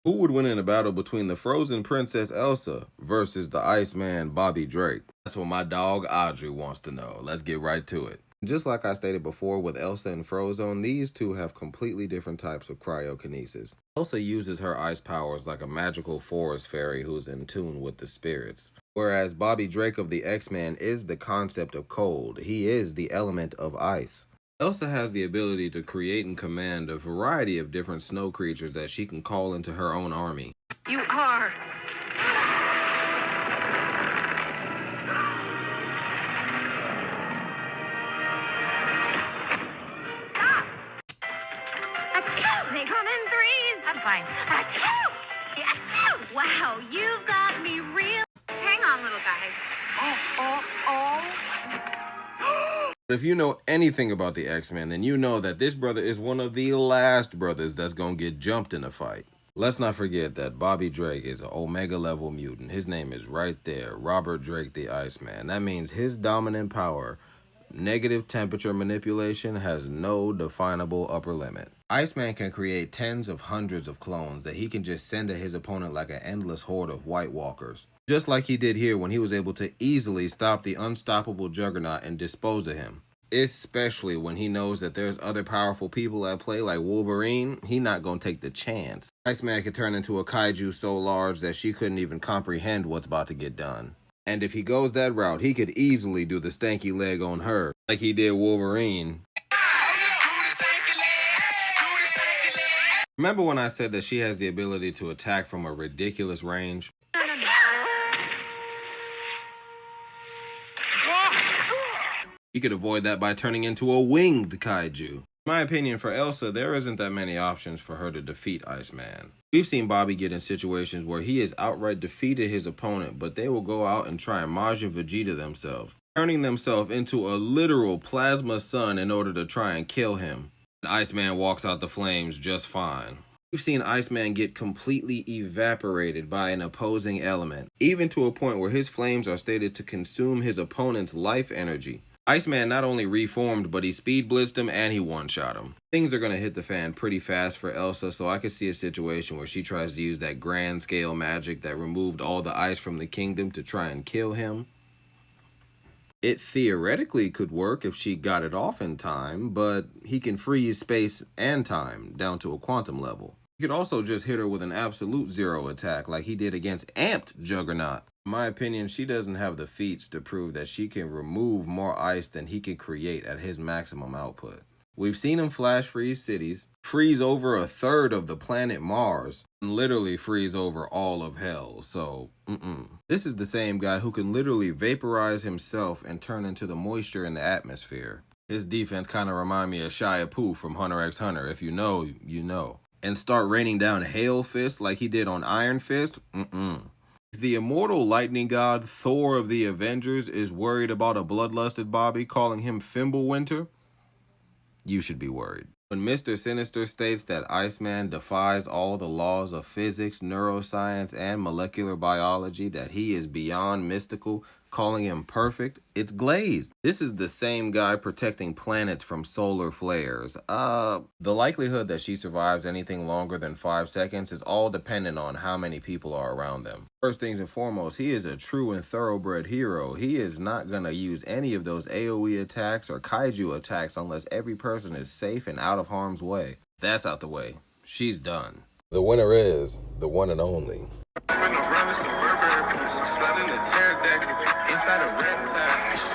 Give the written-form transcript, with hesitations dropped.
Who would win in a battle between the frozen Princess Elsa versus the Iceman Bobby Drake? That's what my dog Audrey wants to know. Let's get right to it. Just like I stated before with Elsa and Frozone, these two have completely different types of cryokinesis. Elsa uses her ice powers like a magical forest fairy who's in tune with the spirits. Whereas Bobby Drake of the X-Men is the concept of cold. He is the element of ice. Elsa has the ability to create and command a variety of different snow creatures that she can call into her own army. You are. They come in threes. I'm fine. Achoo! Achoo! Wow, you've got me real. Hang on, little guy. If you know anything about the X-Men, then you know that this brother is one of the last brothers that's gonna get jumped in a fight. Let's not forget that Bobby Drake is an Omega level mutant. His name is right there, Robert Drake the Iceman. That means his dominant power, negative temperature manipulation, has no definable upper limit. Iceman can create tens of hundreds of clones that he can just send at his opponent like an endless horde of White Walkers. Just like he did here when he was able to easily stop the unstoppable Juggernaut and dispose of him. Especially when he knows that there's other powerful people at play like Wolverine, he not gonna take the chance. Iceman could turn into a kaiju so large that she couldn't even comprehend what's about to get done. And if he goes that route, he could easily do the stanky leg on her, like he did Wolverine. Remember when I said that she has the ability to attack from a ridiculous range? He could avoid that by turning into a winged kaiju. In my opinion, for Elsa, there isn't that many options for her to defeat Iceman. We've seen Bobby get in situations where he has outright defeated his opponent, but they will go out and try and Majin Vegeta themselves, turning themselves into a literal plasma sun in order to try and kill him. And Iceman walks out the flames just fine. We've seen Iceman get completely evaporated by an opposing element, even to a point where his flames are stated to consume his opponent's life energy. Iceman not only reformed, but he speed blitzed him and he one-shot him. Things are going to hit the fan pretty fast for Elsa, so I could see a situation where she tries to use that grand scale magic that removed all the ice from the kingdom to try and kill him. It theoretically could work if she got it off in time, but he can freeze space and time down to a quantum level. He could also just hit her with an absolute zero attack like he did against Amped Juggernaut. In my opinion, she doesn't have the feats to prove that she can remove more ice than he can create at his maximum output. We've seen him flash freeze cities, freeze over a third of the planet Mars, and literally freeze over all of hell, so This is the same guy who can literally vaporize himself and turn into the moisture in the atmosphere. His defense kind of remind me of Shia Poo from Hunter x Hunter. If you know, you know. And start raining down hail fists like he did on Iron Fist? The immortal lightning god Thor of the Avengers is worried about a bloodlusted Bobby calling him Fimbulwinter. You should be worried. When Mr. Sinister states that Iceman defies all the laws of physics, neuroscience, and molecular biology, that he is beyond mystical, calling him perfect, it's glazed. This is the same guy protecting planets from solar flares. The likelihood that she survives anything longer than 5 seconds is all dependent on how many people are around them. First things and foremost, he is a true and thoroughbred hero. He is not gonna use any of those AoE attacks or kaiju attacks unless every person is safe and out of harm's way. That's out the way. She's done. The winner is the one and only. Inside a red tag.